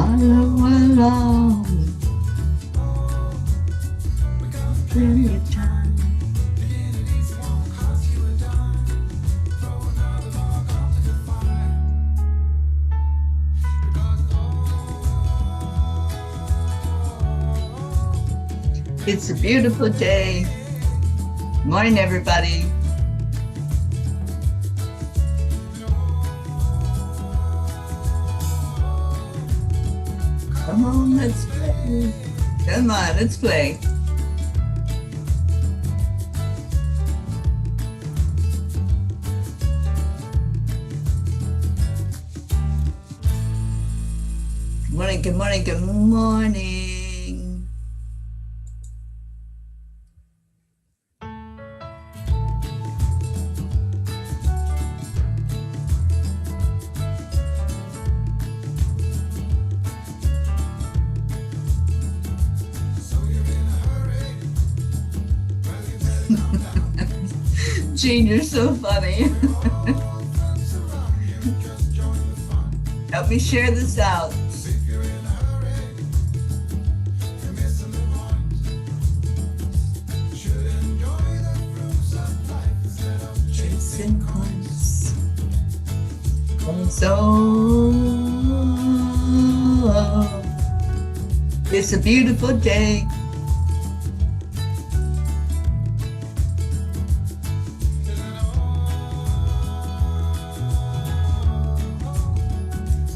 Follow along. Plenty of time. It's a beautiful day. Morning, everybody. Come on, let's play. Come on, let's play. Good morning, good morning, good morning. Jean, you're so funny. Help me share this out. Chasing points. So it's a beautiful day.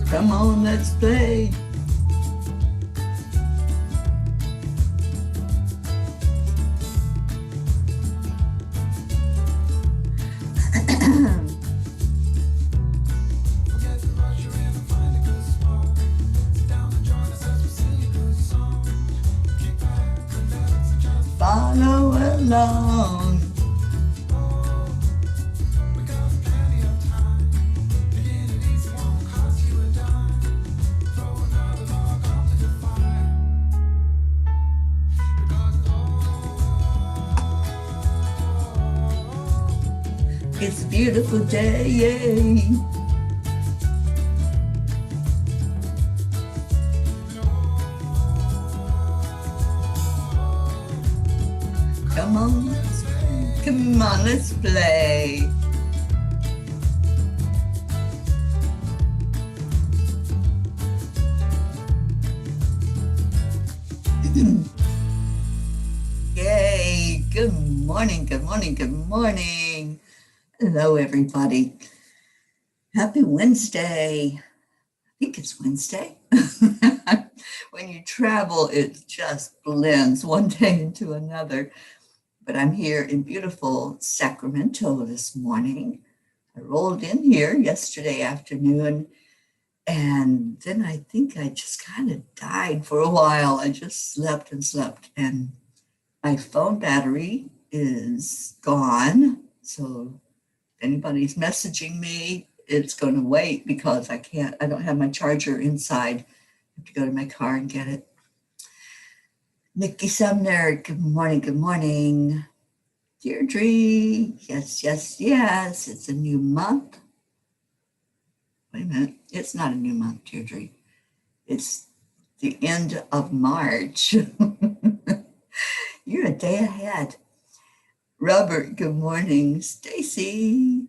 Come on, let's play. Follow along. It's a beautiful day, yay. Come on, let's play. Come on, let's play. Yay, good morning, good morning, good morning. Hello, everybody. Happy Wednesday. I think it's Wednesday. When you travel, it just blends one day into another. But I'm here in beautiful Sacramento this morning. I rolled in here yesterday afternoon, and then I think I just kind of died for a while. I just slept and slept, and my phone battery is gone. So anybody's messaging me, it's going to wait because I don't have my charger inside. I have to go to my car and get it. Nikki Sumner, good morning, good morning. Deirdre, yes, yes, yes, it's a new month. Wait a minute, it's not a new month, Deirdre. It's the end of March. You're a day ahead. Robert, good morning. Stacy,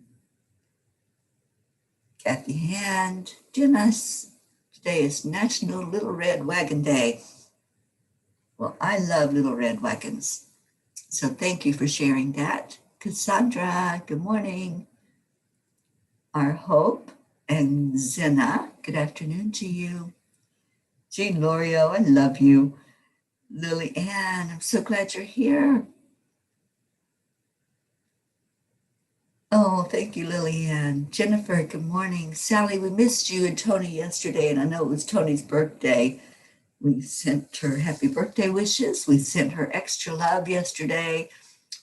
Kathy Hand, Dennis. Today is National Little Red Wagon Day. Well, I love little red wagons. So thank you for sharing that. Cassandra, good morning. Our Hope and Zena, good afternoon to you. Jean Lorio, I love you. Lily Ann, I'm so glad you're here. Oh, thank you, Lillian. Jennifer, good morning. Sally, we missed you and Tony yesterday, and I know it was Tony's birthday. We sent her happy birthday wishes. We sent her extra love yesterday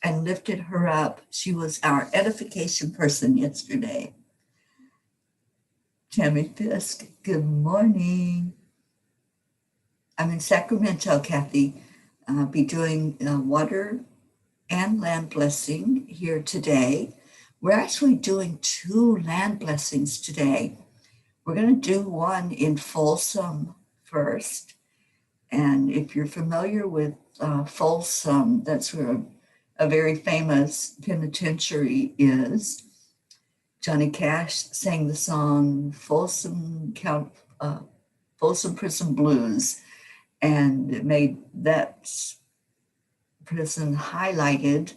and lifted her up. She was our edification person yesterday. Tammy Fisk, good morning. I'm in Sacramento, Kathy. I'll be doing water and land blessing here today. We're actually doing 2 land blessings today. We're going to do one in Folsom first. And if you're familiar with Folsom, that's where a very famous penitentiary is. Johnny Cash sang the song Folsom Prison Blues, and it made that prison highlighted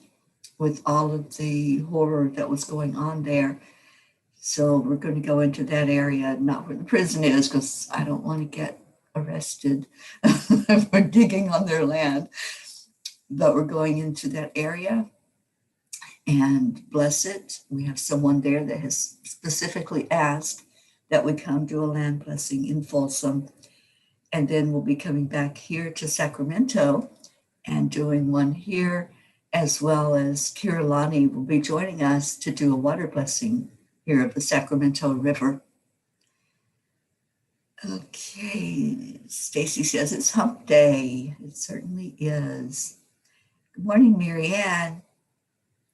with all of the horror that was going on there. So we're going to go into that area, not where the prison is, because I don't want to get arrested for digging on their land. But we're going into that area and bless it. We have someone there that has specifically asked that we come do a land blessing in Folsom. And then we'll be coming back here to Sacramento and doing one here, as well as Kirillani will be joining us to do a water blessing here of the Sacramento River. Okay, Stacy says it's hump day. It certainly is. Good morning, Marianne.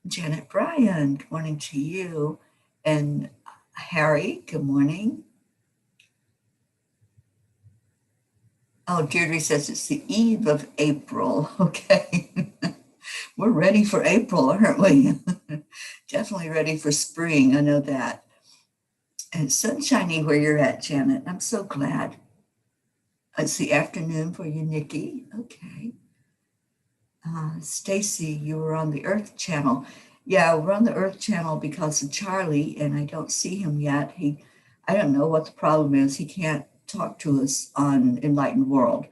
Janet Bryan, good morning to you. And Harry, good morning. Oh, Deirdre says it's the eve of April. Okay. We're ready for April, aren't we? Definitely ready for spring. I know that. And it's sunshiny where you're at, Janet. I'm so glad. It's the afternoon for you, Nikki. Okay. Stacy, you were on the Earth Channel. Yeah, we're on the Earth Channel because of Charlie, and I don't see him yet. I don't know what the problem is. He can't talk to us on Enlightened World.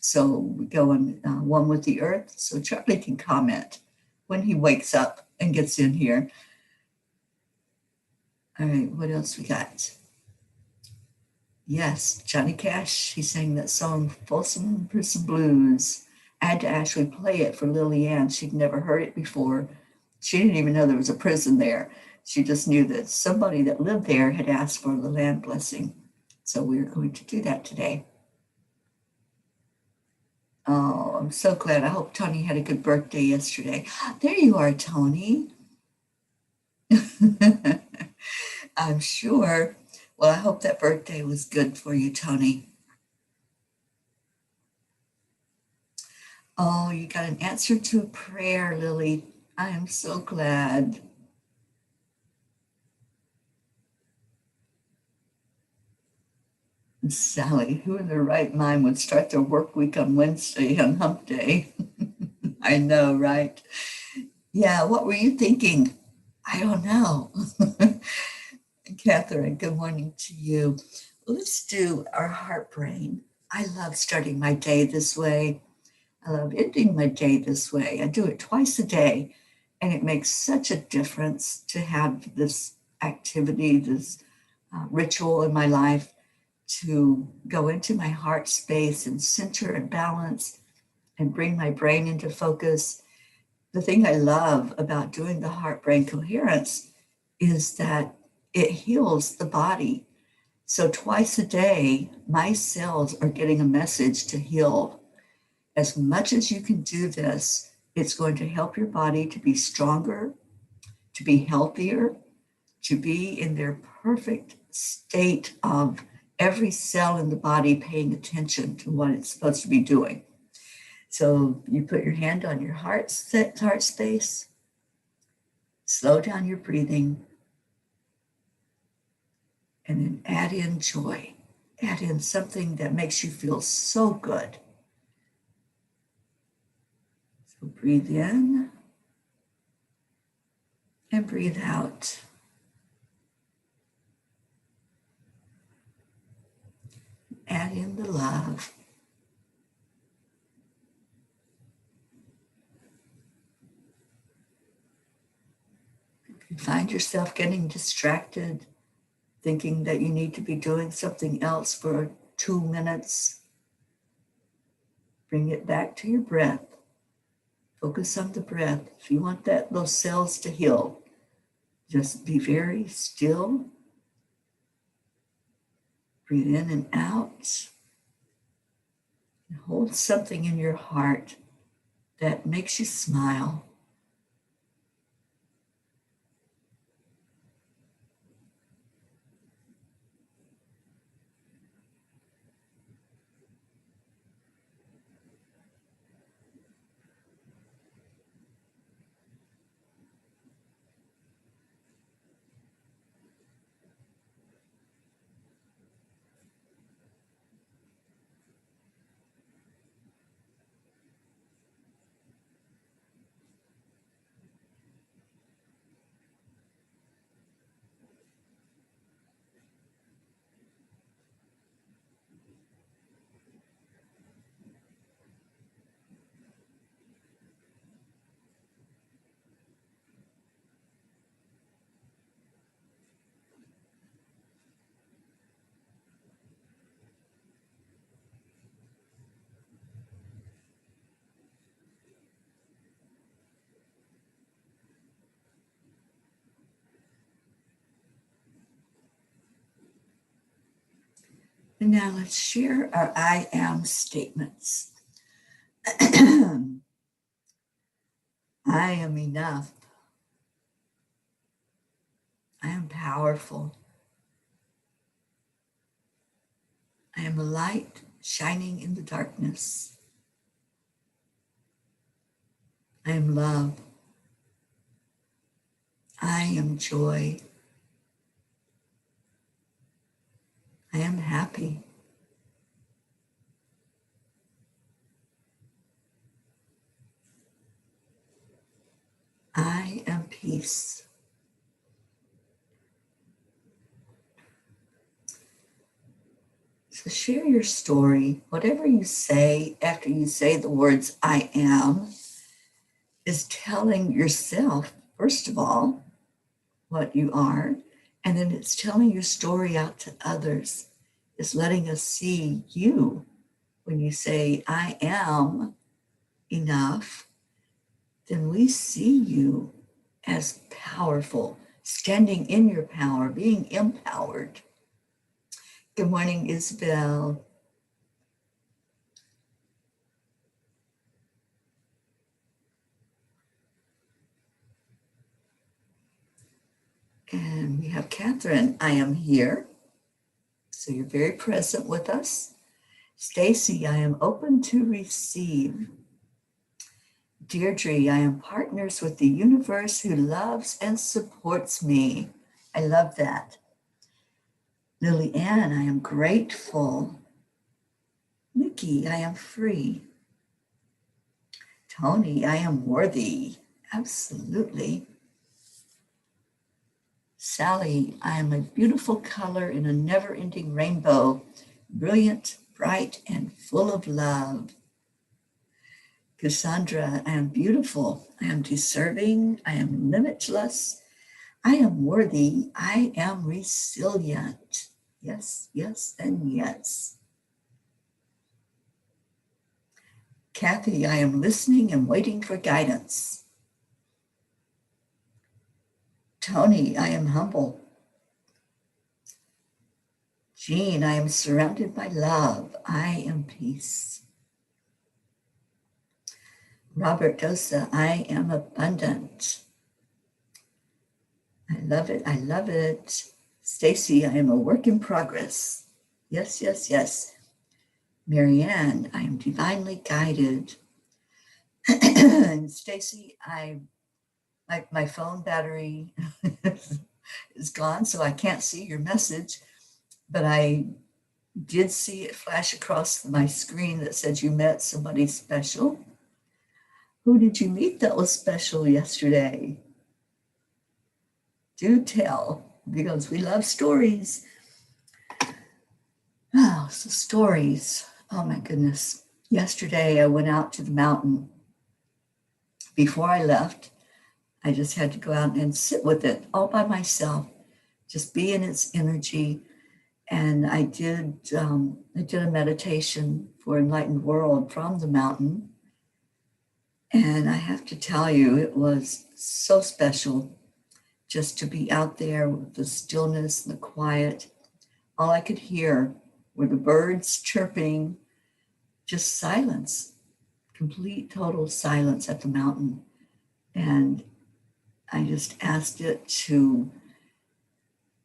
So we go on One with the Earth, so Charlie can comment when he wakes up and gets in here. All right, what else we got? Yes, Johnny Cash, he sang that song, Folsom Prison Blues. I had to actually play it for Lillian. She'd never heard it before. She didn't even know there was a prison there. She just knew that somebody that lived there had asked for the land blessing. So we're going to do that today. Oh, I'm so glad. I hope Tony had a good birthday yesterday. There you are, Tony. I'm sure. Well, I hope that birthday was good for you, Tony. Oh, you got an answer to a prayer, Lily. I am so glad. Sally, who in their right mind would start their work week on Wednesday on hump day? I know, right? Yeah, what were you thinking? I don't know. Catherine, good morning to you. Let's do our heart brain. I love starting my day this way. I love ending my day this way. I do it twice a day, and it makes such a difference to have this activity, this ritual in my life, to go into my heart space and center and balance and bring my brain into focus. The thing I love about doing the heart brain coherence is that it heals the body. So twice a day, my cells are getting a message to heal. As much as you can do this, it's going to help your body to be stronger, to be healthier, to be in their perfect state of every cell in the body paying attention to what it's supposed to be doing. So you put your hand on your heart space, slow down your breathing, and then add in joy. Add in something that makes you feel so good. So breathe in and breathe out. Add in the love. If you find yourself getting distracted, thinking that you need to be doing something else for 2 minutes, bring it back to your breath. Focus on the breath. If you want those cells to heal, just be very still. Breathe in and out. And hold something in your heart that makes you smile. And now let's share our I am statements. I am enough. I am powerful. I am a light shining in the darkness. I am love. I am joy. I am happy. I am peace. So share your story. Whatever you say after you say the words I am is telling yourself, first of all, what you are, and then it's telling your story out to others. It's letting us see you. When you say I am enough, then we see you as powerful, standing in your power, being empowered. Good morning, Isabel. And we have Catherine, I am here. So you're very present with us. Stacy, I am open to receive. Deirdre, I am partners with the universe who loves and supports me. I love that. Lily Ann, I am grateful. Nikki, I am free. Tony, I am worthy. Absolutely. Sally, I am a beautiful color in a never-ending rainbow, brilliant, bright, and full of love. Cassandra, I am beautiful. I am deserving. I am limitless. I am worthy. I am resilient. Yes, yes, and yes. Kathy, I am listening and waiting for guidance. Tony, I am humble. Jean, I am surrounded by love. I am peace. Robert Dosa, I am abundant. I love it. I love it. Stacy, I am a work in progress. Yes, yes, yes. Marianne, I am divinely guided. And Stacy, my phone battery is gone, so I can't see your message, but I did see it flash across my screen that said you met somebody special. Who did you meet that was special yesterday? Do tell, because we love stories. Oh, so stories. Oh my goodness. Yesterday I went out to the mountain. Before I left, I just had to go out and sit with it all by myself, just be in its energy. And I did a meditation for Enlightened World from the mountain. And I have to tell you, it was so special just to be out there with the stillness and the quiet. All I could hear were the birds chirping, just silence, complete, total silence at the mountain. And I just asked it to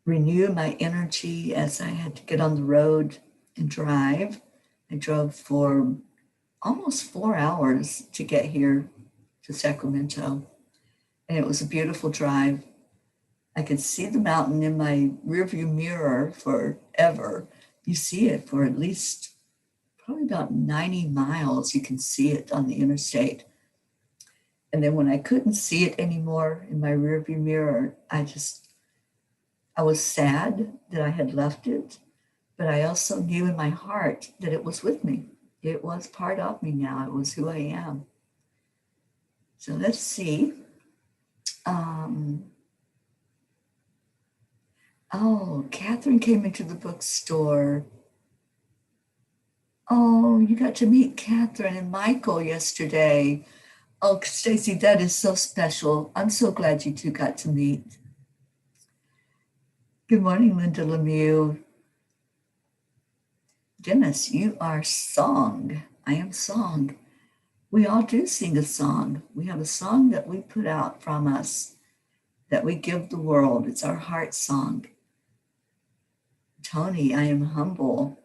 renew my energy as I had to get on the road and drive. I drove for almost 4 hours to get here to Sacramento. And it was a beautiful drive. I could see the mountain in my rearview mirror forever. You see it for at least probably about 90 miles. You can see it on the interstate. And then when I couldn't see it anymore in my rearview mirror, I was sad that I had left it, but I also knew in my heart that it was with me. It was part of me now. It was who I am. So let's see. Catherine came into the bookstore. Oh, you got to meet Catherine and Michael yesterday. Oh, Stacy, that is so special. I'm so glad you two got to meet. Good morning, Linda Lemieux. Dennis, you are song. I am song. We all do sing a song. We have a song that we put out from us that we give the world. It's our heart song. Tony, I am humble.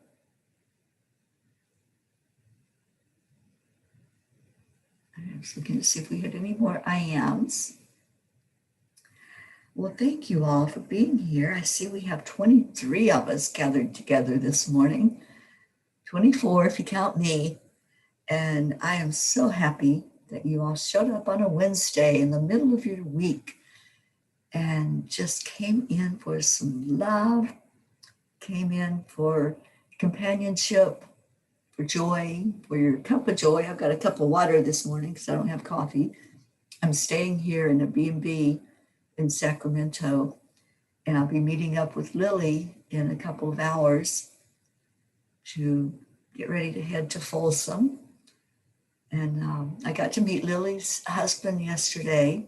I was looking to see if we had any more I ams. Well, thank you all for being here. I see we have 23 of us gathered together this morning. 24 if you count me. And I am so happy that you all showed up on a Wednesday in the middle of your week and just came in for some love, came in for companionship, for joy, for your cup of joy. I've got a cup of water this morning because I don't have coffee. I'm staying here in a B&B in Sacramento, and I'll be meeting up with Lily in a couple of hours to get ready to head to Folsom. And I got to meet Lily's husband yesterday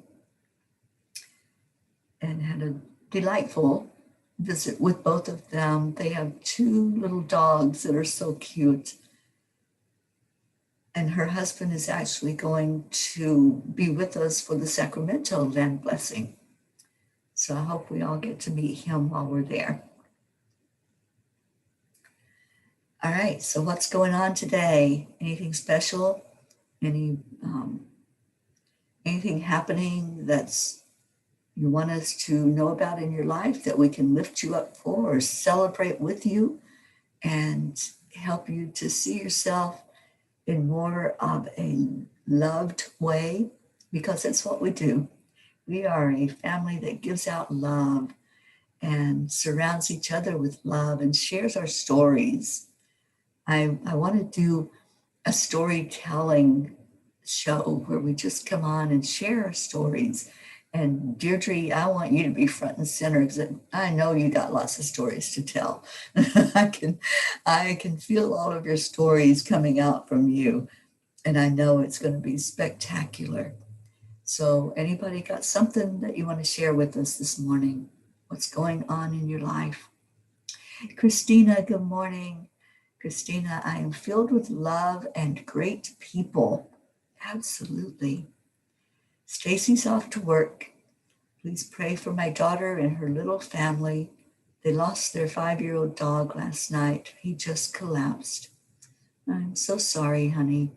and had a delightful visit with both of them. They have two little dogs that are so cute. And her husband is actually going to be with us for the Sacramento land blessing. So I hope we all get to meet him while we're there. All right, so what's going on today? Anything special? Anything happening that's you want us to know about in your life that we can lift you up for or celebrate with you and help you to see yourself in more of a loved way? Because that's what we do. We are a family that gives out love and surrounds each other with love and shares our stories. I want to do a storytelling show where we just come on and share our stories. And Deirdre, I want you to be front and center because I know you got lots of stories to tell. I can feel all of your stories coming out from you, and I know it's going to be spectacular. So anybody got something that you want to share with us this morning? What's going on in your life? Christina, good morning. Christina, I am filled with love and great people. Absolutely. Stacy's off to work. Please pray for my daughter and her little family. They lost their 5-year-old dog last night. He just collapsed. I'm so sorry, honey.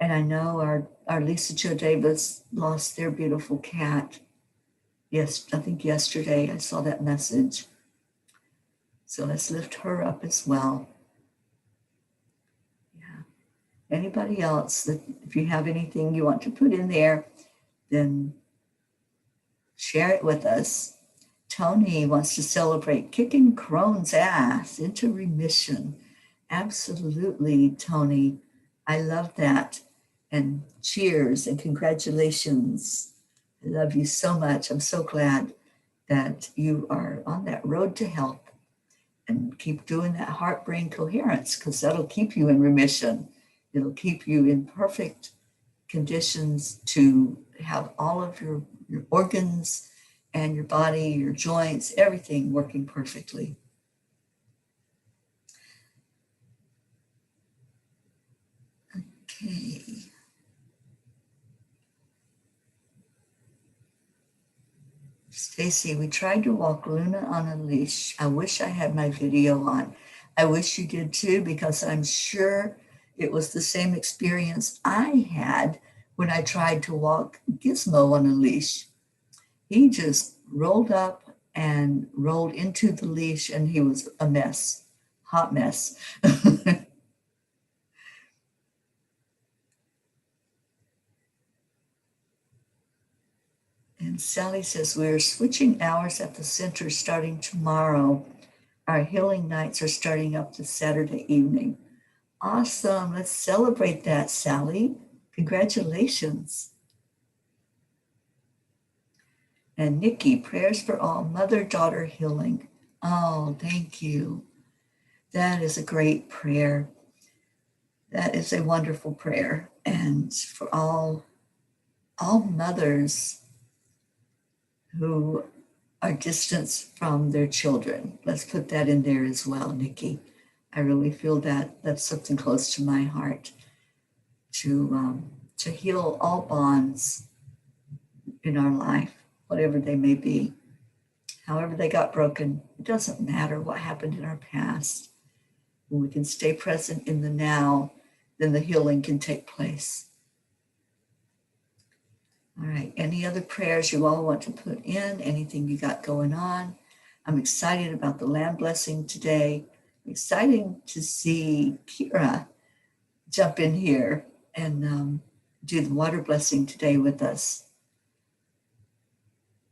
And I know our Lisa Jo Davis lost their beautiful cat. Yes, I think yesterday I saw that message. So let's lift her up as well. Yeah. Anybody else that if you have anything you want to put in there, then share it with us. Tony wants to celebrate kicking Crohn's ass into remission. Absolutely, Tony. I love that. And cheers and congratulations. I love you so much. I'm so glad that you are on that road to health. And keep doing that heart-brain coherence because that'll keep you in remission. It'll keep you in perfect conditions to have all of your organs and your body, your joints, everything working perfectly. Okay. Stacy, we tried to walk Luna on a leash. I wish I had my video on. I wish you did too, because I'm sure it was the same experience I had when I tried to walk Gizmo on a leash. He just rolled up and rolled into the leash, and he was a mess, hot mess. And Sally says, we're switching hours at the center starting tomorrow. Our healing nights are starting up this Saturday evening. Awesome. Let's celebrate that, Sally. Congratulations. And Nikki, prayers for all mother-daughter healing. Oh, thank you. That is a great prayer. That is a wonderful prayer. And for all mothers who are distanced from their children. Let's put that in there as well, Nikki. I really feel that that's something close to my heart, to heal all bonds in our life, whatever they may be, however they got broken. It doesn't matter what happened in our past. When we can stay present in the now, then the healing can take place. All right, any other prayers you all want to put in? Anything you got going on? I'm excited about the land blessing today. I'm excited to see Kira jump in here and do the water blessing today with us.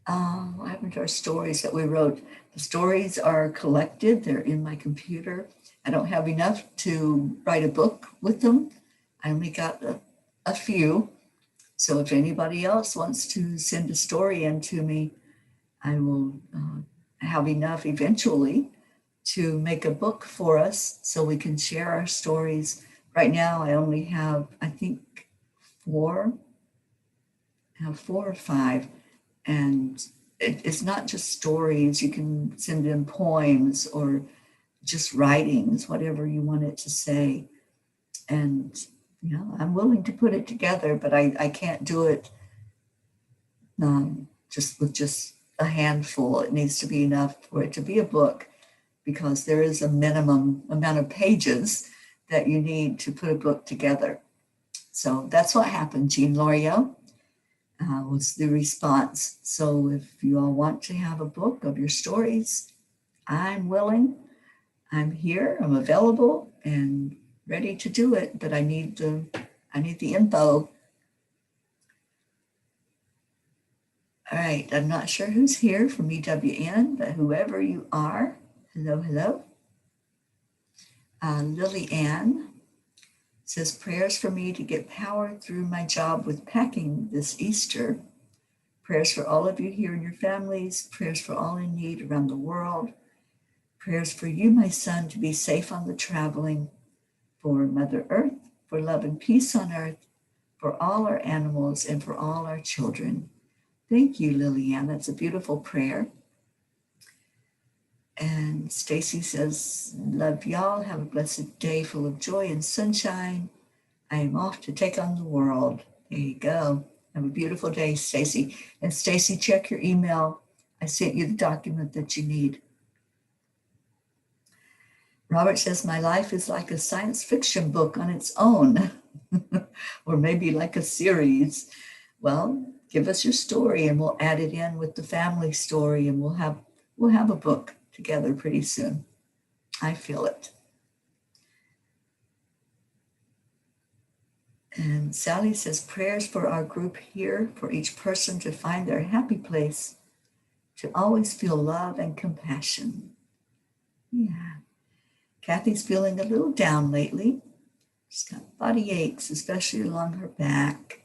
What happened to our stories that we wrote? The stories are collected. They're in my computer. I don't have enough to write a book with them. I only got a few. So if anybody else wants to send a story in to me, I will have enough eventually to make a book for us so we can share our stories. Right now, I only have, I think, four or five. And it's not just stories. You can send in poems or just writings, whatever you want it to say. And, I'm willing to put it together, but I can't do it just with just a handful. It needs to be enough for it to be a book, because there is a minimum amount of pages that you need to put a book together. So that's what happened, Jean L'Oreal. Was the response. So if you all want to have a book of your stories, I'm willing, I'm here, I'm available and ready to do it, but I need the info. All right, I'm not sure who's here from EWN, but whoever you are, hello. Lily Ann says, prayers for me to get power through my job with packing this Easter. Prayers for all of you here and your families. Prayers for all in need around the world. Prayers for you, my son, to be safe on the traveling. For Mother Earth, for love and peace on earth, for all our animals and for all our children. Thank you, Lillian. That's a beautiful prayer. And Stacy says, love y'all. Have a blessed day full of joy and sunshine. I am off to take on the world. There you go. Have a beautiful day, Stacy. And Stacy, check your email. I sent you the document that you need. Robert says, my life is like a science fiction book on its own, or maybe like a series. Well, give us your story and we'll add it in with the family story, and we'll have a book together pretty soon. I feel it. And Sally says, prayers for our group here, for each person to find their happy place, to always feel love and compassion. Yeah. Kathy's feeling a little down lately. She's got body aches, especially along her back.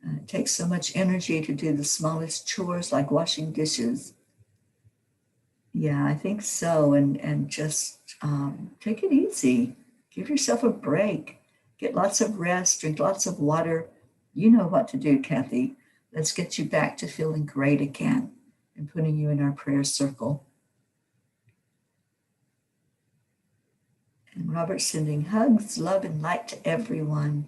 It takes so much energy to do the smallest chores like washing dishes. Yeah, I think so. And just take it easy. Give yourself a break. Get lots of rest, drink lots of water. You know what to do, Kathy. Let's get you back to feeling great again and putting you in our prayer circle. And Robert sending hugs, love, and light to everyone.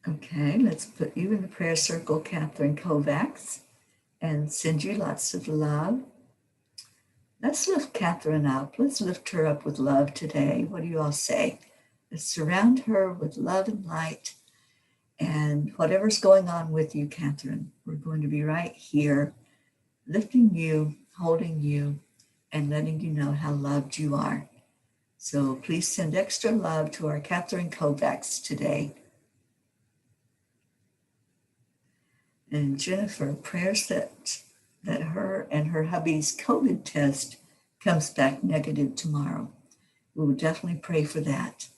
Okay, let's put you in the prayer circle, Catherine Kovacs, and send you lots of love. Let's lift Catherine up. Let's lift her up with love today. What do you all say? Let's surround her with love and light. And whatever's going on with you, Catherine, we're going to be right here, lifting you, holding you, and letting you know how loved you are. So please send extra love to our Catherine Kovacs today. And Jennifer, prayers that her and her hubby's COVID test comes back negative tomorrow. We will definitely pray for that.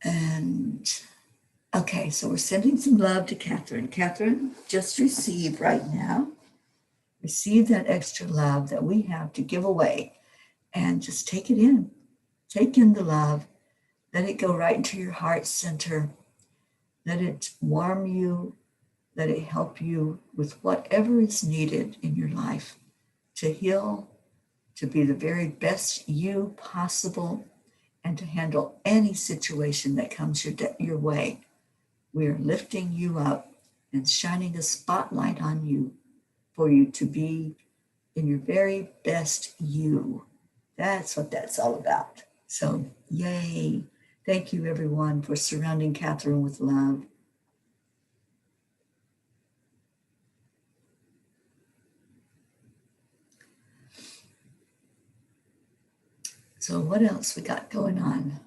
And okay, so we're sending some love to Catherine. Catherine, just receive right now. Receive that extra love that we have to give away, and just take it in. Take in the love. Let it go right into your heart center. Let it warm you. Let it help you with whatever is needed in your life. to heal, to be the very best you possible, and to handle any situation that comes your way. We are lifting you up and shining a spotlight on you for you to be in your very best you. That's what that's all about. So, yay. Thank you, everyone, for surrounding Catherine with love. So, what else we got going on?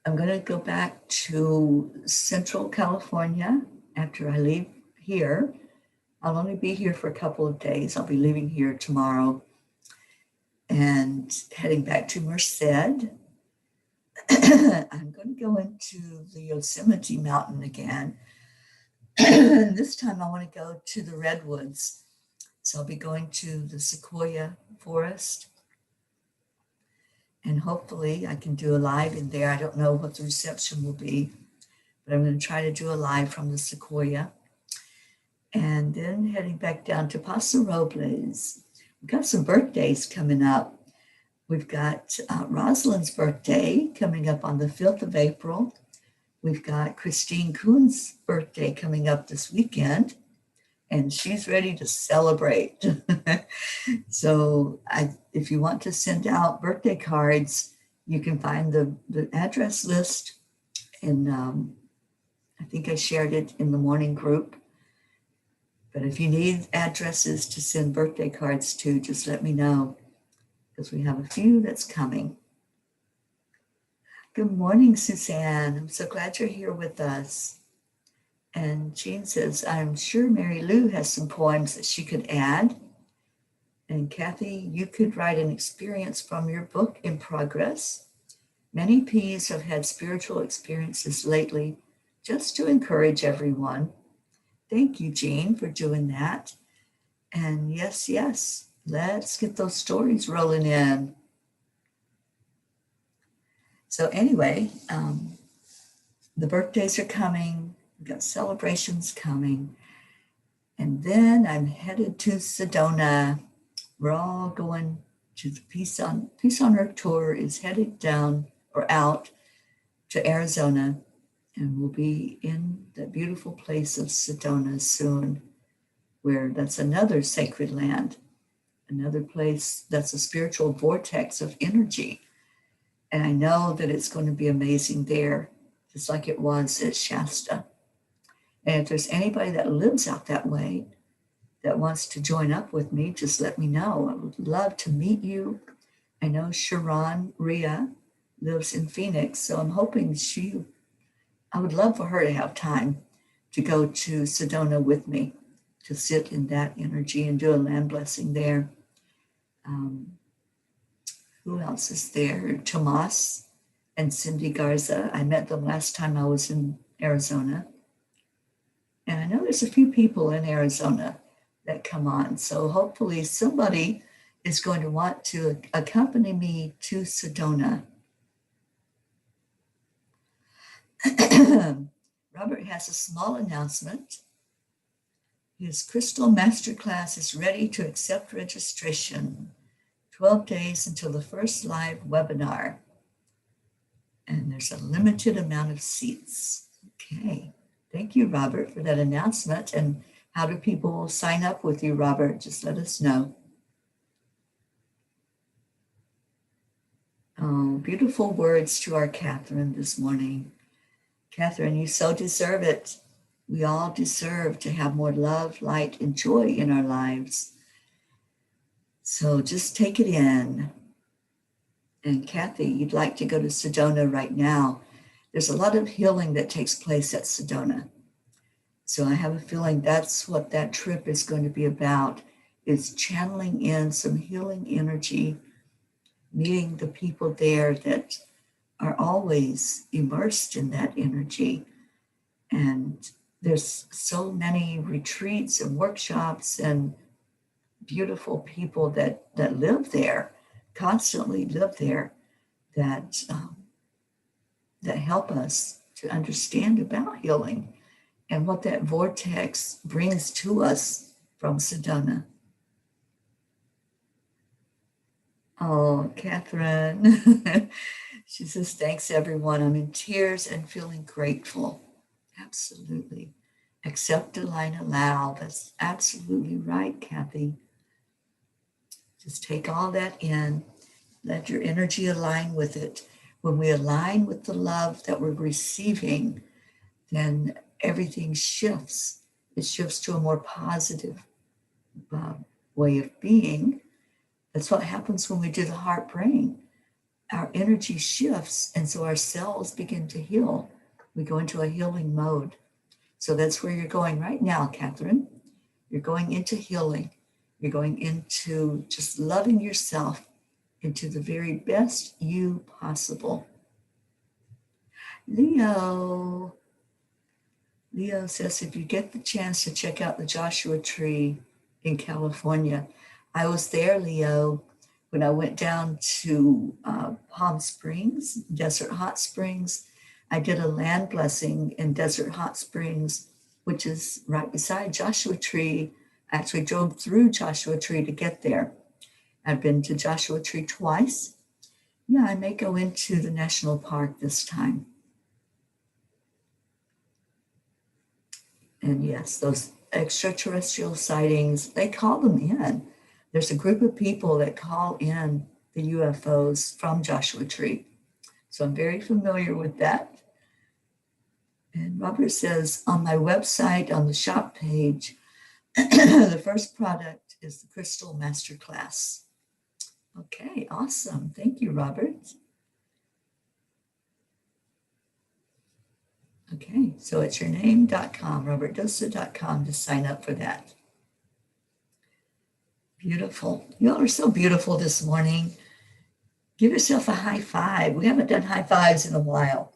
I'm going to go back to Central California after I leave here. I'll only be here for a couple of days. I'll be leaving here tomorrow and heading back to Merced. I'm going to go into the Yosemite Mountain again. This time I want to go to the redwoods. So I'll be going to the Sequoia Forest. And hopefully I can do a live in there. I don't know what the reception will be, but I'm going to try to do a live from the Sequoia. And then heading back down to Paso Robles. We've got some birthdays coming up. We've got Rosalind's birthday coming up on the 5th of April. We've got Christine Kuhn's birthday coming up this weekend, and she's ready to celebrate. So if you want to send out birthday cards, you can find the address list. And I think I shared it in the morning group. But if you need addresses to send birthday cards to, just let me know, because we have a few that's coming. Good morning, Suzanne. I'm so glad you're here with us. And Jean says, I'm sure Mary Lou has some poems that she could add. And Kathy, you could write an experience from your book in progress. Many Ps have had spiritual experiences lately, just to encourage everyone. Thank you, Jean, for doing that. And yes, let's get those stories rolling in. So anyway, the birthdays are coming. We've got celebrations coming. And then I'm headed to Sedona. We're all going to the Peace on Earth tour is headed down or out to Arizona. And we'll be in the beautiful place of Sedona soon, where that's another sacred land, another place that's a spiritual vortex of energy. And I know that it's going to be amazing there, just like it was at Shasta. And if there's anybody that lives out that way that wants to join up with me, just let me know. I would love to meet you. I know Sharon Rhea lives in Phoenix, so I'm hoping I would love for her to have time to go to Sedona with me, to sit in that energy and do a land blessing there. Who else is there? Tomas and Cindy Garza. I met them last time I was in Arizona. And I know there's a few people in Arizona that come on. So hopefully somebody is going to want to accompany me to Sedona. Robert has a small announcement. His Crystal Masterclass is ready to accept registration. 12 days until the first live webinar. And there's a limited amount of seats. Okay. Thank you, Robert, for that announcement. And how do people sign up with you, Robert? Just let us know. Oh, beautiful words to our Catherine this morning. Catherine, you so deserve it. We all deserve to have more love, light, and joy in our lives. So just take it in. And Kathy, you'd like to go to Sedona right now. There's a lot of healing that takes place at Sedona. So I have a feeling that's what that trip is going to be about, is channeling in some healing energy, meeting the people there that are always immersed in that energy. And there's so many retreats and workshops and beautiful people that live there, constantly live there, that help us to understand about healing and what that vortex brings to us from Sedona. Oh, Catherine. She says, thanks, everyone. I'm in tears and feeling grateful. Absolutely. Accept, align, allow. That's absolutely right, Kathy. Just take all that in. Let your energy align with it. When we align with the love that we're receiving, then everything shifts. It shifts to a more positive uh, way of being. That's what happens when we do the heart brain. Our energy shifts, and so our cells begin to heal. We go into a healing mode. So that's where you're going right now, Catherine. You're going into healing. You're going into just loving yourself into the very best you possible. Leo. Leo says, if you get the chance to check out the Joshua Tree in California, I was there, Leo, when I went down to Palm Springs, Desert Hot Springs. I did a land blessing in Desert Hot Springs, which is right beside Joshua Tree. I actually drove through Joshua Tree to get there. I've been to Joshua Tree twice. Yeah, I may go into the national park this time. And yes, those extraterrestrial sightings, they call them in. There's a group of people that call in the UFOs from Joshua Tree. So I'm very familiar with that. And Robert says on my website, on the shop page, the first product is the Crystal Masterclass. Okay, awesome. Thank you, Robert. Okay, so it's yourname.com, robertdosa.com to sign up for that. Beautiful. You all are so beautiful this morning. Give yourself a high five. We haven't done high fives in a while.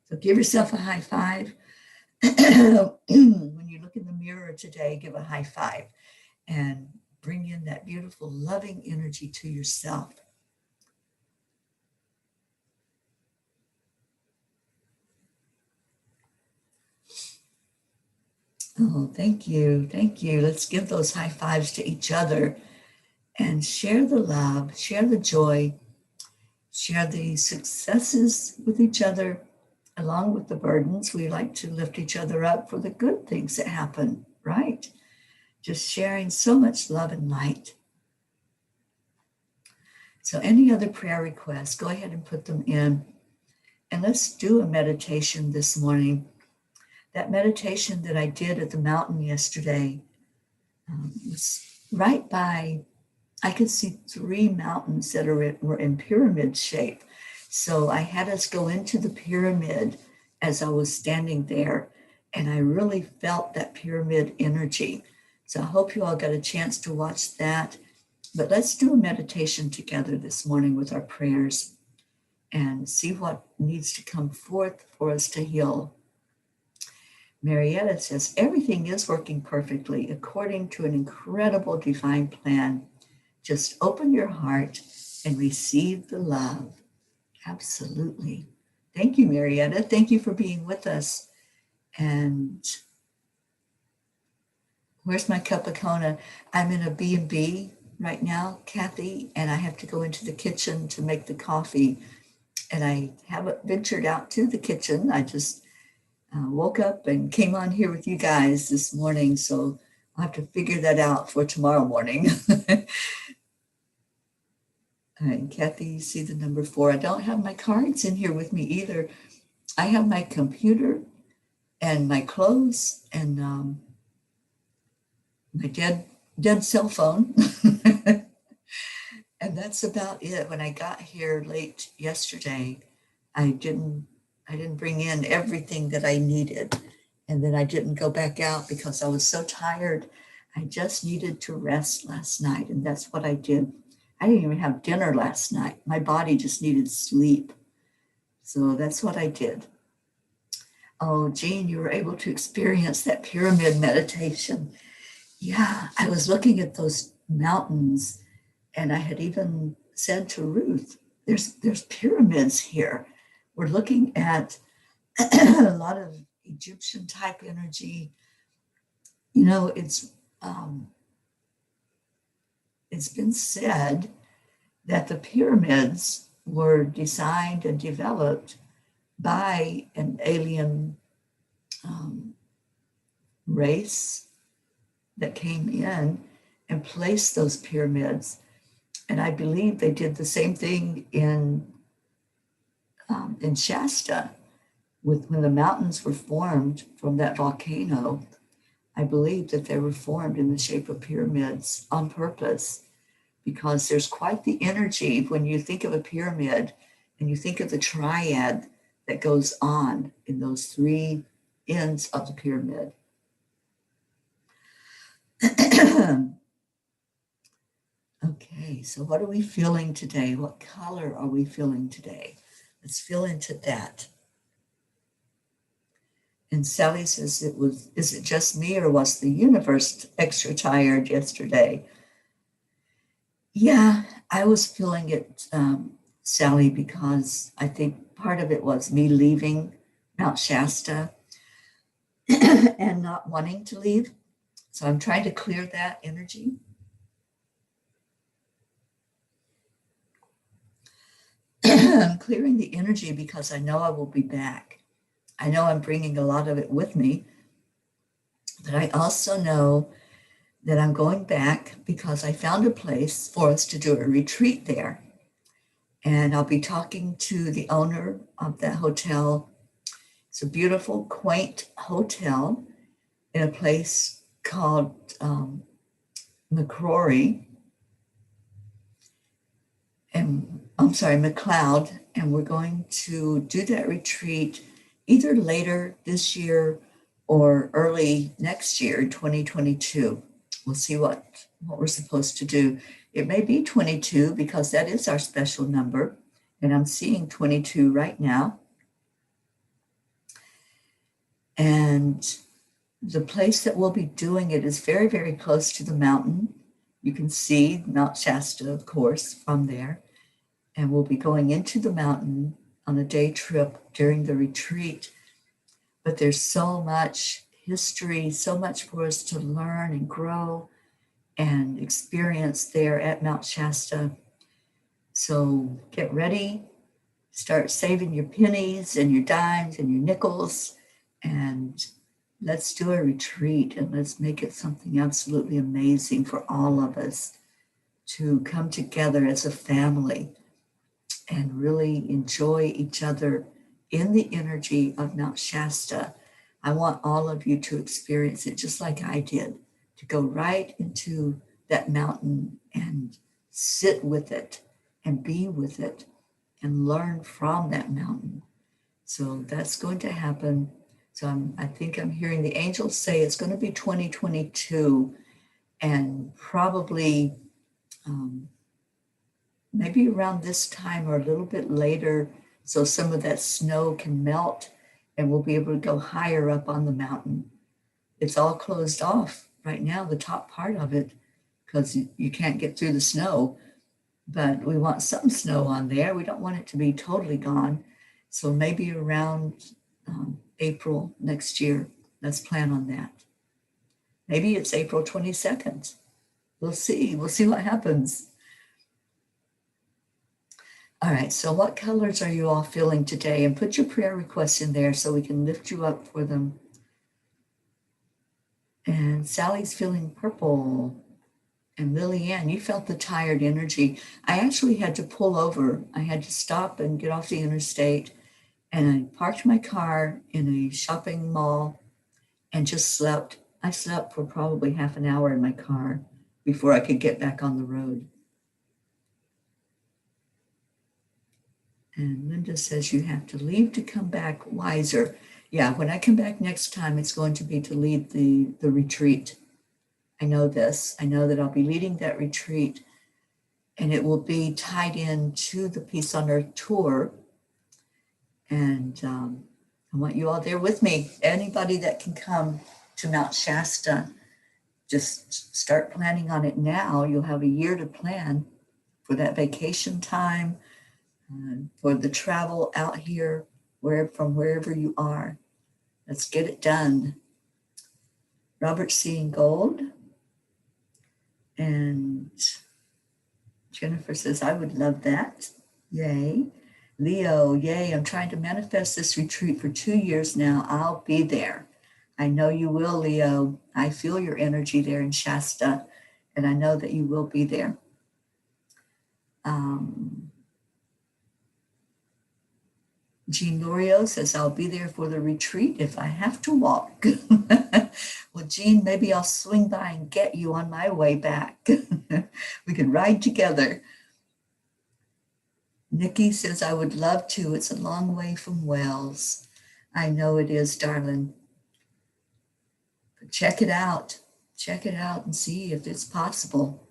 So give yourself a high five. When you look in the mirror today, give a high five and bring in that beautiful, loving energy to yourself. Oh, thank you. Thank you. Let's give those high fives to each other and share the love, share the joy, share the successes with each other, along with the burdens. We like to lift each other up for the good things that happen, right? Just sharing so much love and light. So any other prayer requests, go ahead and put them in. And let's do a meditation this morning. That meditation that I did at the mountain yesterday was right by, I could see 3 mountains that were in pyramid shape. So I had us go into the pyramid as I was standing there, and I really felt that pyramid energy. So I hope you all got a chance to watch that. But let's do a meditation together this morning with our prayers and see what needs to come forth for us to heal. Marietta says, everything is working perfectly according to an incredible divine plan. Just open your heart and receive the love. Absolutely. Thank you, Marietta. Thank you for being with us. And where's my cup of Kona? I'm in a B&B right now, Kathy, and I have to go into the kitchen to make the coffee. And I haven't ventured out to the kitchen. I just woke up and came on here with you guys this morning. So I'll have to figure that out for tomorrow morning. And Kathy, you see the number 4. I don't have my cards in here with me either. I have my computer and my clothes and my dead cell phone. And that's about it. When I got here late yesterday, I didn't bring in everything that I needed. And then I didn't go back out because I was so tired. I just needed to rest last night. And that's what I did. I didn't even have dinner last night. My body just needed sleep. So that's what I did. Oh, Jean, you were able to experience that pyramid meditation. Yeah, I was looking at those mountains, and I had even said to Ruth, there's pyramids here. We're looking at a lot of Egyptian type energy. You know, it's been said that the pyramids were designed and developed by an alien race that came in and placed those pyramids. And I believe they did the same thing in Shasta with when the mountains were formed from that volcano. I believe that they were formed in the shape of pyramids on purpose, because there's quite the energy when you think of a pyramid and you think of the triad that goes on in those three ends of the pyramid. Okay, so what are we feeling today? What color are we feeling today? Let's feel into that. And Sally says, is it just me or was the universe extra tired yesterday? Yeah, I was feeling it, Sally, because I think part of it was me leaving Mount Shasta and not wanting to leave. So I'm trying to clear that energy. I'm clearing the energy because I know I will be back. I know I'm bringing a lot of it with me, but I also know that I'm going back because I found a place for us to do a retreat there. And I'll be talking to the owner of that hotel. It's a beautiful, quaint hotel in a place called McCrory. And I'm sorry, McLeod. And we're going to do that retreat either later this year or early next year, 2022. We'll see what we're supposed to do. It may be 22 because that is our special number. And I'm seeing 22 right now. And the place that we'll be doing it is very, very close to the mountain. You can see Mount Shasta, of course, from there. And we'll be going into the mountain on a day trip during the retreat. But there's so much history, so much for us to learn and grow and experience there at Mount Shasta. So get ready, start saving your pennies and your dimes and your nickels, and let's do a retreat and let's make it something absolutely amazing for all of us to come together as a family and really enjoy each other in the energy of Mount Shasta. I want all of you to experience it just like I did, to go right into that mountain and sit with it and be with it and learn from that mountain. So that's going to happen. So I think I'm hearing the angels say it's going to be 2022 and probably maybe around this time or a little bit later, so some of that snow can melt and we'll be able to go higher up on the mountain. It's all closed off right now, the top part of it, because you can't get through the snow, but we want some snow on there. We don't want it to be totally gone. So maybe around April next year, let's plan on that. Maybe it's April 22nd. We'll see what happens. All right, so what colors are you all feeling today? And put your prayer requests in there so we can lift you up for them. And Sally's feeling purple. And Lillian, you felt the tired energy. I actually had to pull over. I had to stop and get off the interstate. And I parked my car in a shopping mall and just slept. I slept for probably half an hour in my car before I could get back on the road. And Linda says you have to leave to come back wiser. Yeah, when I come back next time, it's going to be to lead the retreat. I know this. I know that I'll be leading that retreat, and it will be tied in to the Peace on Earth tour. And I want you all there with me. Anybody that can come to Mount Shasta, just start planning on it now. You'll have a year to plan for that vacation time, for the travel out here, from wherever you are. Let's get it done. Robert seeing gold. And Jennifer says, I would love that. Yay. Leo, yay. I'm trying to manifest this retreat for 2 years now. I'll be there. I know you will, Leo. I feel your energy there in Shasta, and I know that you will be there. Jean Lorio says, I'll be there for the retreat if I have to walk. Well, Jean, maybe I'll swing by and get you on my way back. We can ride together. Nikki says, I would love to. It's a long way from Wells. I know it is, darling. But check it out. Check it out and see if it's possible.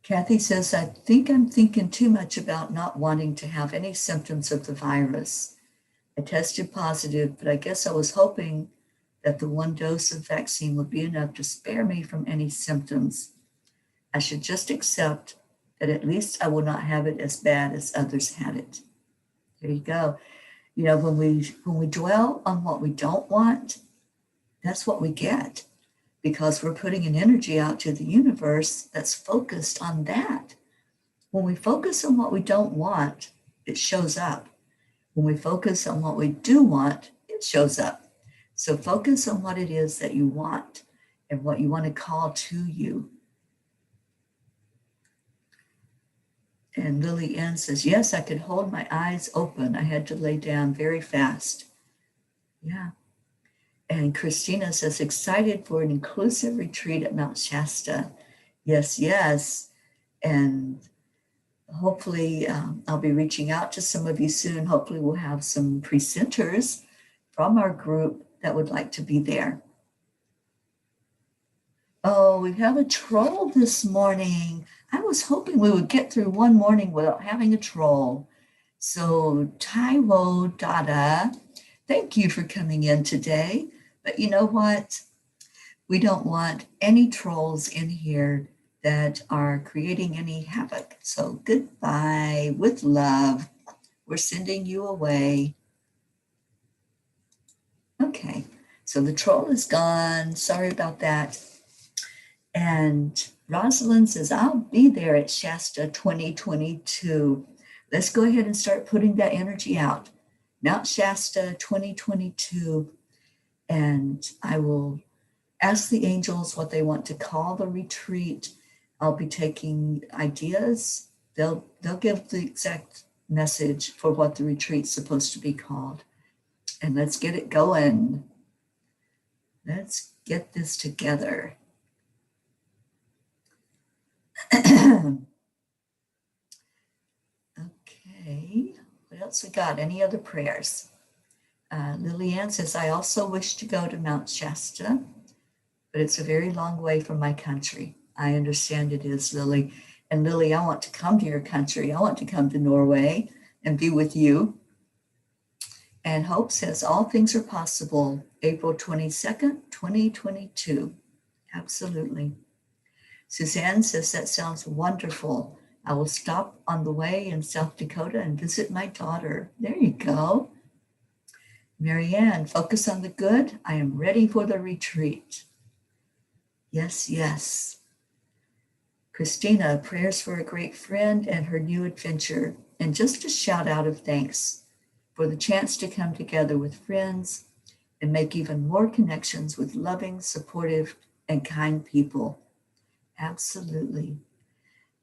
Kathy says, I think I'm thinking too much about not wanting to have any symptoms of the virus. I tested positive, but I guess I was hoping that the 1 dose of vaccine would be enough to spare me from any symptoms. I should just accept that at least I will not have it as bad as others had it. There you go. You know, when we dwell on what we don't want, that's what we get, because we're putting an energy out to the universe that's focused on that. When we focus on what we don't want, it shows up. When we focus on what we do want, it shows up. So focus on what it is that you want and what you want to call to you. And Lily Ann says, yes, I could hold my eyes open. I had to lay down very fast. Yeah. And Christina says, excited for an inclusive retreat at Mount Shasta. Yes, yes. And hopefully I'll be reaching out to some of you soon. Hopefully we'll have some presenters from our group that would like to be there. Oh, we have a troll this morning. I was hoping we would get through one morning without having a troll. So Taiwo Dada, thank you for coming in today. But you know what? We don't want any trolls in here that are creating any havoc. So goodbye with love. We're sending you away. Okay, so the troll is gone. Sorry about that. And Rosalind says, I'll be there at Shasta 2022. Let's go ahead and start putting that energy out. Mount Shasta 2022. And I will ask the angels what they want to call the retreat. I'll be taking ideas. They'll give the exact message for what the retreat's supposed to be called. And let's get it going. Let's get this together. Okay, what else we got? Any other prayers? Lillian says, I also wish to go to Mount Shasta, but it's a very long way from my country. I understand it is, Lily. And Lily, I want to come to your country. I want to come to Norway and be with you. And Hope says, all things are possible. April 22nd, 2022. Absolutely. Suzanne says, that sounds wonderful. I will stop on the way in South Dakota and visit my daughter. There you go. Marianne, focus on the good. I am ready for the retreat. Yes, yes. Christina, prayers for a great friend and her new adventure. And just a shout out of thanks for the chance to come together with friends and make even more connections with loving, supportive, and kind people. Absolutely.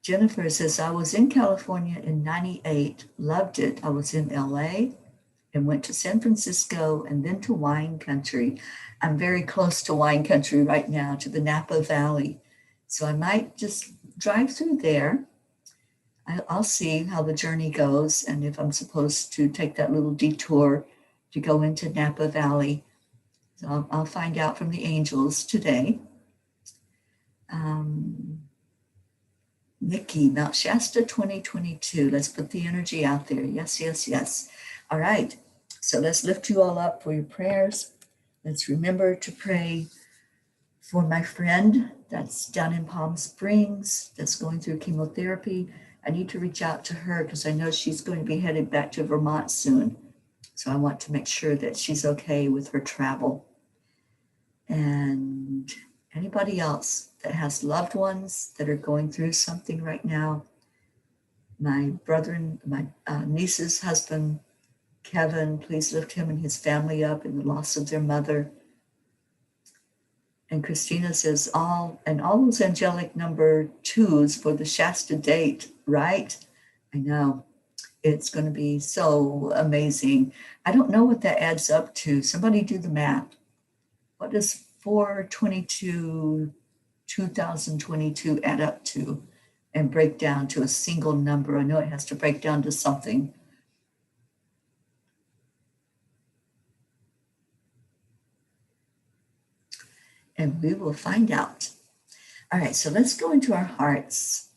Jennifer says, I was in California in '98, loved it. I was in LA and went to San Francisco and then to wine country. I'm very close to wine country right now, to the Napa Valley. So I might just drive through there. I'll see how the journey goes and if I'm supposed to take that little detour to go into Napa Valley. So I'll find out from the angels today. Nikki, Mount Shasta 2022. Let's put the energy out there. Yes, yes, yes. All right. So let's lift you all up for your prayers. Let's remember to pray for my friend that's down in Palm Springs, that's going through chemotherapy. I need to reach out to her because I know she's going to be headed back to Vermont soon. So I want to make sure that she's okay with her travel. And Anybody else that has loved ones that are going through something right now? My brother and my niece's husband, Kevin, please lift him and his family up in the loss of their mother. And Christina says, all those angelic number 2s for the Shasta date, right? I know. It's going to be so amazing. I don't know what that adds up to. Somebody do the math. What does 4/22, 2022 add up to and break down to a single number? I know it has to break down to something. And we will find out. All right, so let's go into our hearts.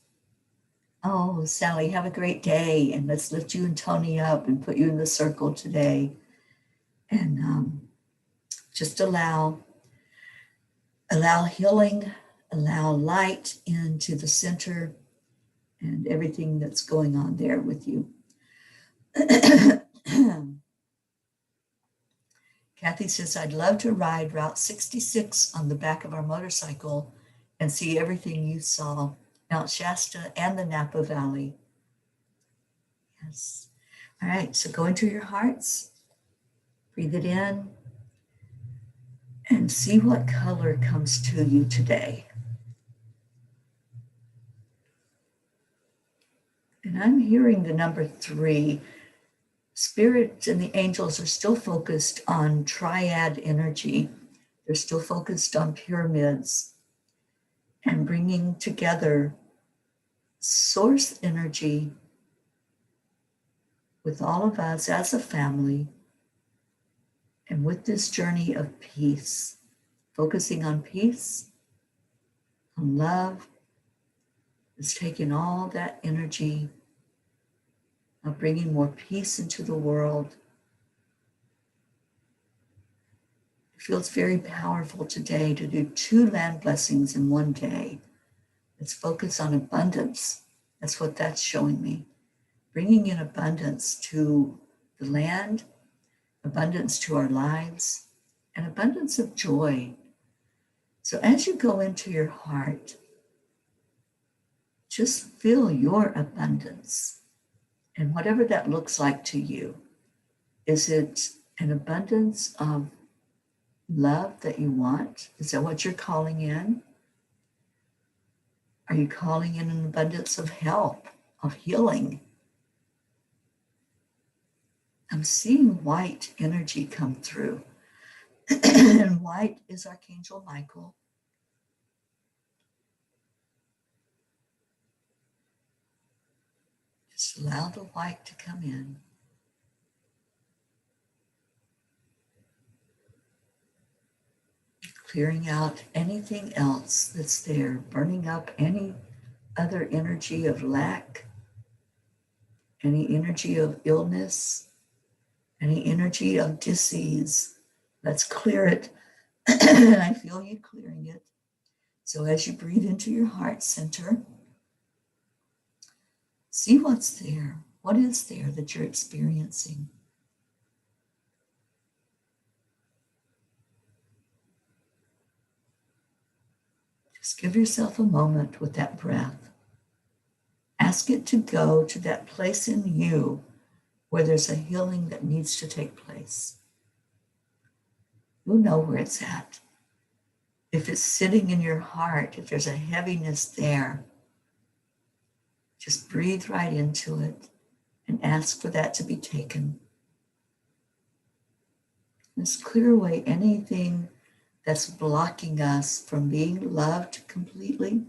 Oh, Sally, have a great day. And let's lift you and Tony up and put you in the circle today. And just allow healing, allow light into the center and everything that's going on there with you. Kathy says, I'd love to ride Route 66 on the back of our motorcycle and see everything you saw, Mount Shasta and the Napa Valley. Yes. All right, so go into your hearts, breathe it in, and see what color comes to you today. And I'm hearing the number 3. Spirit and the angels are still focused on triad energy. They're still focused on pyramids and bringing together source energy with all of us as a family and with this journey of peace, focusing on peace, on love, is taking all that energy of bringing more peace into the world. It feels very powerful today to do 2 land blessings in one day. Let's focus on abundance. That's what that's showing me. Bringing in abundance to the land, abundance to our lives, and abundance of joy. So as you go into your heart, just feel your abundance. And whatever that looks like to you, is it an abundance of love that you want? Is that what you're calling in? Are you calling in an abundance of help, of healing? I'm seeing white energy come through. And white is Archangel Michael. Just allow the white to come in. Clearing out anything else that's there, burning up any other energy of lack, any energy of illness, any energy of disease. Let's clear it. And I feel you clearing it. So as you breathe into your heart center, see what's there. What is there that you're experiencing? Just give yourself a moment with that breath. Ask it to go to that place in you where there's a healing that needs to take place. You'll know where it's at. If it's sitting in your heart, if there's a heaviness there, just breathe right into it and ask for that to be taken. Let's clear away anything that's blocking us from being loved completely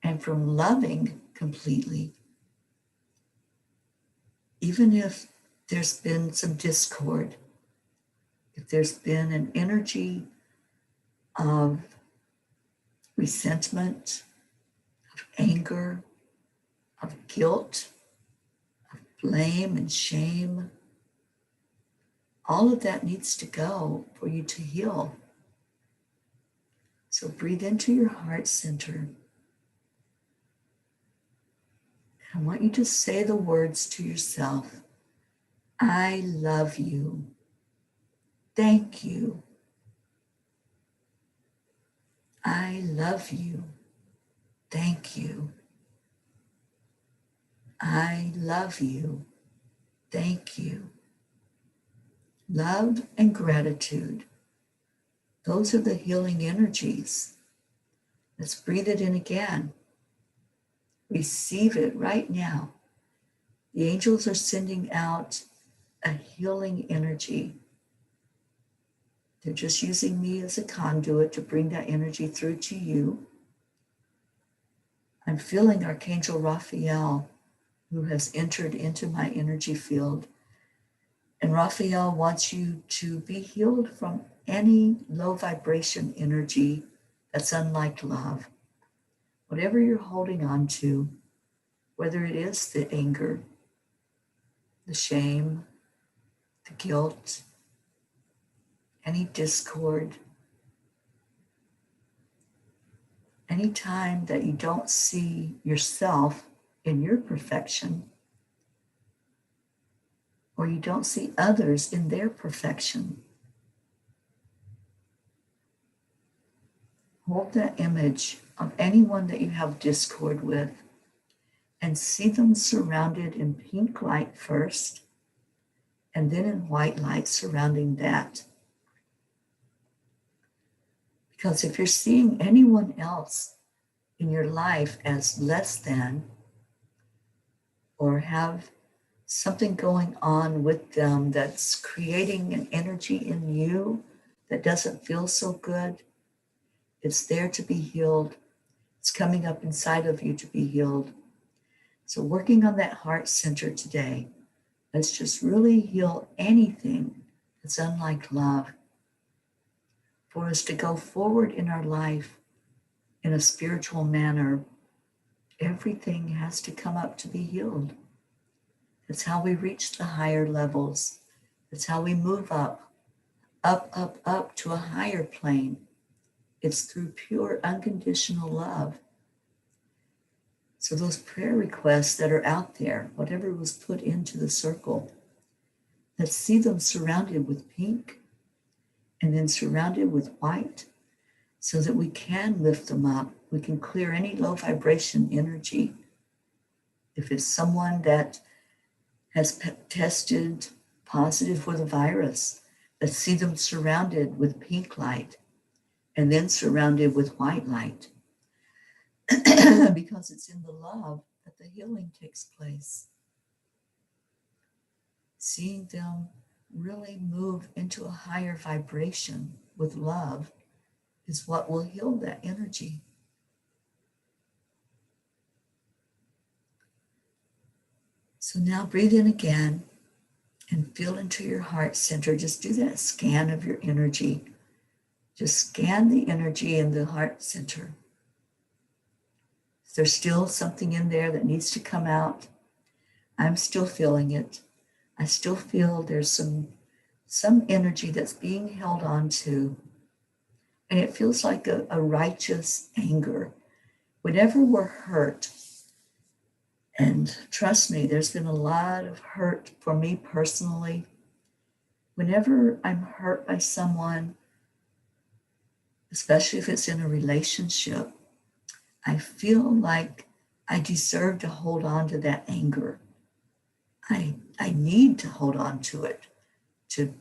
and from loving completely. Even if there's been some discord, if there's been an energy of resentment, of anger, of guilt, of blame and shame, all of that needs to go for you to heal. So breathe into your heart center. I want you to say the words to yourself. I love you. Thank you. I love you. Thank you. I love you. Thank you. Love and gratitude. Those are the healing energies. Let's breathe it in again. Receive it right now. The angels are sending out a healing energy. They're just using me as a conduit to bring that energy through to you. I'm feeling Archangel Raphael, who has entered into my energy field. And Raphael wants you to be healed from any low vibration energy that's unlike love. Whatever you're holding on to, whether it is the anger, the shame, the guilt, any discord, any time that you don't see yourself in your perfection, or you don't see others in their perfection, hold that image of anyone that you have discord with and see them surrounded in pink light first, and then in white light surrounding that. Because if you're seeing anyone else in your life as less than, or have something going on with them that's creating an energy in you that doesn't feel so good, it's there to be healed. It's coming up inside of you to be healed. So working on that heart center today, let's just really heal anything that's unlike love. For us to go forward in our life in a spiritual manner, everything has to come up to be healed. That's how we reach the higher levels. That's how we move up to a higher plane. It's through pure unconditional love. So those prayer requests that are out there, whatever was put into the circle, let's see them surrounded with pink and then surrounded with white so that we can lift them up. We can clear any low vibration energy. If it's someone that has tested positive for the virus, let's see them surrounded with pink light and then surrounded with white light. Because it's in the love that the healing takes place. Seeing them really move into a higher vibration with love is what will heal that energy. So now breathe in again and feel into your heart center. Just do that scan of your energy. Just scan the energy in the heart center. Is there still something in there that needs to come out? I'm still feeling it. I still feel there's some energy that's being held on to. And it feels like a righteous anger. Whenever we're hurt, and trust me, there's been a lot of hurt for me personally. Whenever I'm hurt by someone, especially if it's in a relationship, I feel like I deserve to hold on to that anger. I need to hold on to it to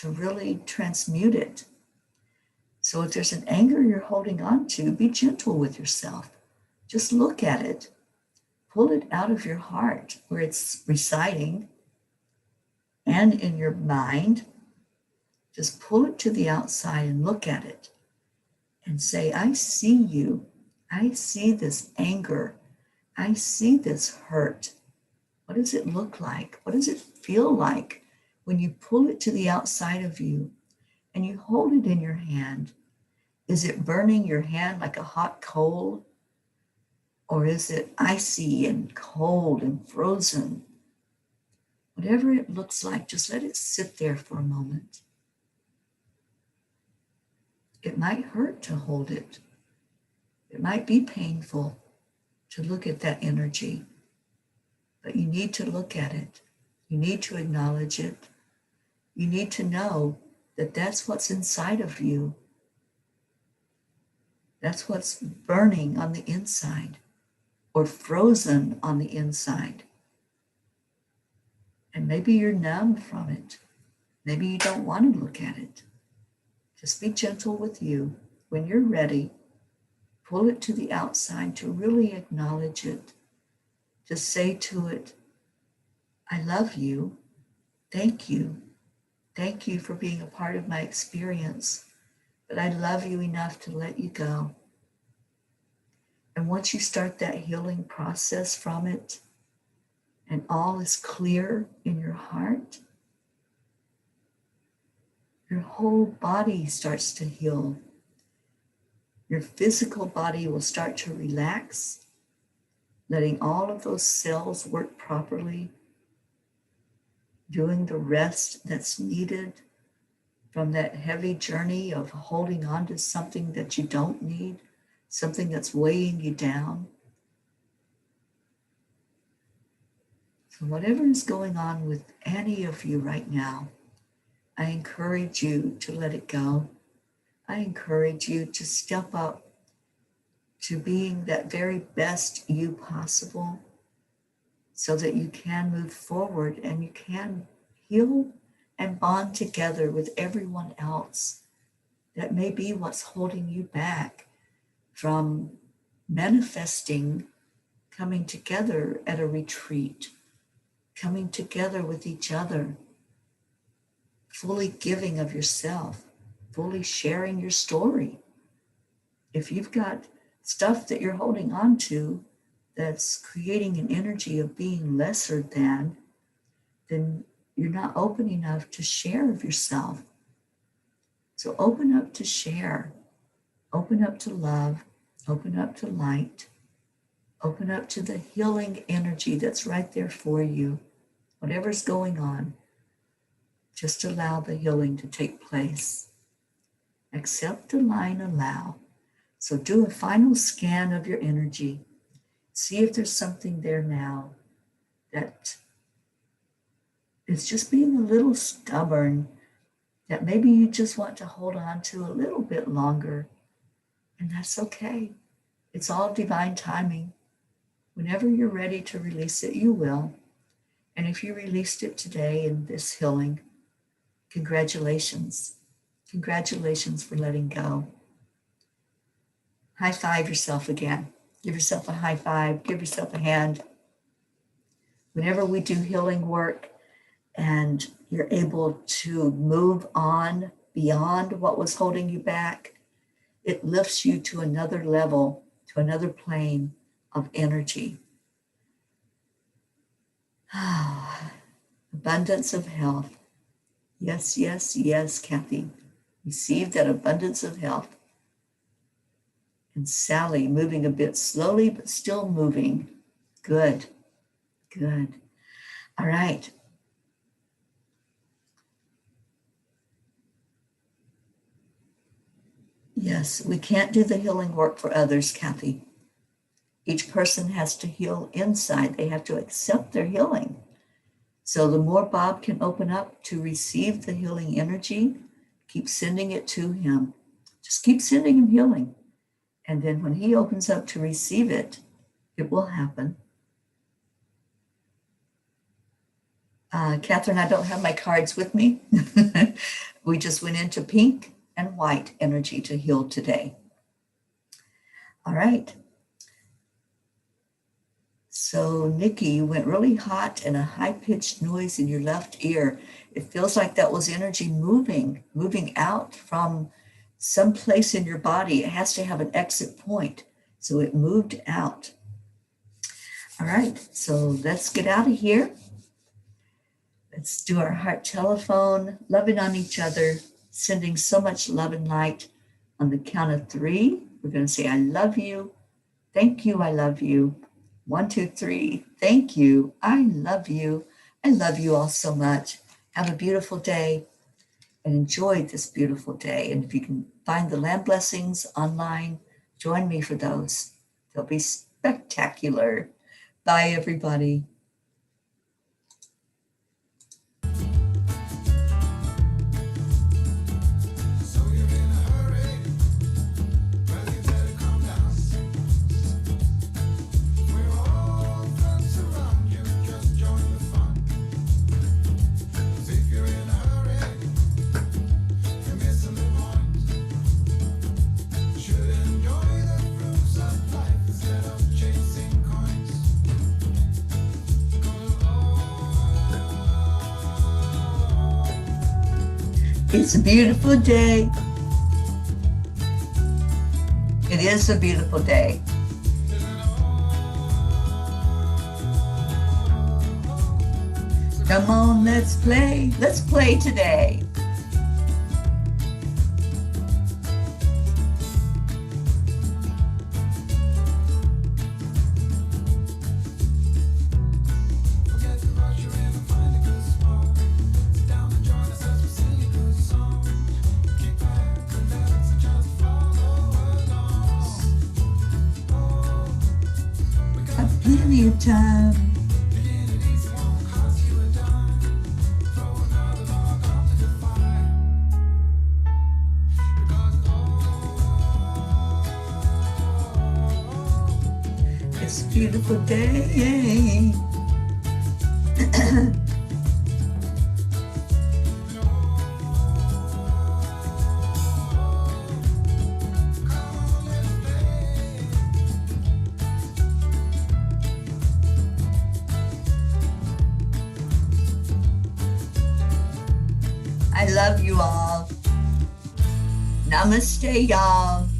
really transmute it. So if there's an anger you're holding on to, be gentle with yourself. Just look at it. Pull it out of your heart where it's residing and in your mind. Just pull it to the outside and look at it and say, I see you. I see this anger. I see this hurt. What does it look like? What does it feel like when you pull it to the outside of you and you hold it in your hand? Is it burning your hand like a hot coal? Or is it icy and cold and frozen? Whatever it looks like, just let it sit there for a moment. It might hurt to hold it. It might be painful to look at that energy, but you need to look at it. You need to acknowledge it. You need to know that that's what's inside of you. That's what's burning on the inside or frozen on the inside. And maybe you're numb from it. Maybe you don't want to look at it. Just be gentle with you. When you're ready, pull it to the outside to really acknowledge it. Just say to it, I love you. Thank you. Thank you for being a part of my experience. But I love you enough to let you go. And once you start that healing process from it, and all is clear in your heart, your whole body starts to heal. Your physical body will start to relax, letting all of those cells work properly, doing the rest that's needed from that heavy journey of holding on to something that you don't need, something that's weighing you down. So whatever is going on with any of you right now, I encourage you to let it go. I encourage you to step up to being that very best you possible so that you can move forward and you can heal and bond together with everyone else. That may be what's holding you back from manifesting, coming together at a retreat, coming together with each other, fully giving of yourself, fully sharing your story. If you've got stuff that you're holding on to that's creating an energy of being lesser than, then you're not open enough to share of yourself. So open up to share, open up to love, open up to light, open up to the healing energy that's right there for you. Whatever's going on, just allow the healing to take place. Accept, align, allow. So do a final scan of your energy. See if there's something there now that is just being a little stubborn, that maybe you just want to hold on to a little bit longer. And that's okay. It's all divine timing. Whenever you're ready to release it, you will. And if you released it today in this healing, congratulations. Congratulations for letting go. High five yourself again. Give yourself a high five. Give yourself a hand. Whenever we do healing work and you're able to move on beyond what was holding you back, it lifts you to another level, to another plane of energy. Abundance of health. Yes, yes, yes, Kathy. Receive that abundance of health. And Sally, moving a bit slowly, but still moving. Good, good. All right. Yes, we can't do the healing work for others, Kathy. Each person has to heal inside. They have to accept their healing. So the more Bob can open up to receive the healing energy, keep sending it to him. Just keep sending him healing. And then when he opens up to receive it, it will happen. Catherine, I don't have my cards with me. We just went into pink and white energy to heal today. All right. So Nikki, you went really hot and a high-pitched noise in your left ear. It feels like that was energy moving out from some place in your body. It has to have an exit point. So it moved out. All right, so let's get out of here. Let's do our heart telephone, loving on each other, sending so much love and light. On the count of 3, we're going to say, I love you. Thank you, I love you. 1, 2, 3. Thank you. I love you. I love you all so much. Have a beautiful day and enjoy this beautiful day. And if you can find the land blessings online, join me for those. They'll be spectacular. Bye, everybody. It's a beautiful day. It is a beautiful day. Come on, let's play. Let's play today. Plenty of time. It's a beautiful day. I love you all. Namaste, y'all.